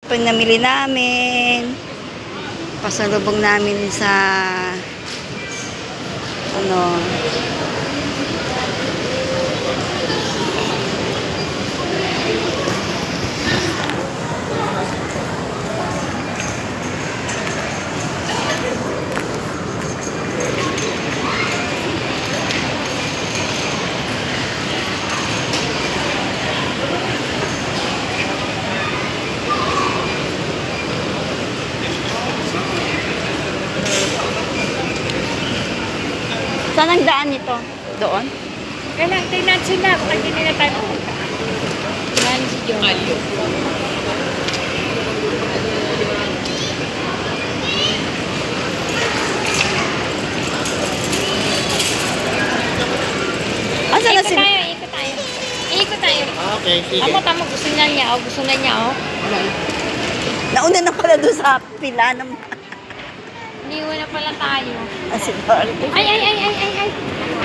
Pinamili namin. Pasalubong namin sa ano. Saan ang daan nito? Doon? Kailangan tingnan sila. Pag hindi na tayo pupunta. Yan si John. Asan na Ikot sila? tayo, ikot tayo. Ikot tayo. Okay, sige. Tamo, gusto niya niya. Oh, gusto na niya, oh. Nauna na pala doon sa pila ng Iniwan na pala tayo. asinbal. Ay.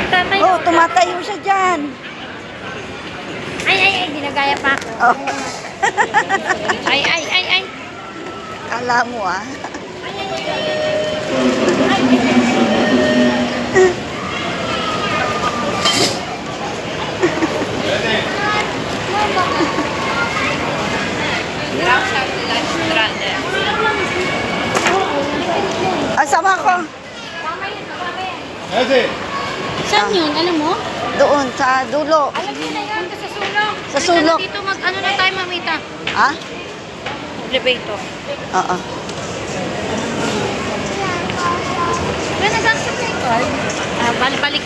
Tatay. Oh, tumatayo siya dyan. Ay. Ginagaya pa ako. Oh, Ay. kala mo ah. Asama ko. Saan yun? Alam mo? Doon, sa dulo. Alam niyo na yun. Sa sulok. Sa sulok. Dito ano na tayo, mamita? Ha? Elevator. Oo. Kaya nag-accept na ito. Balik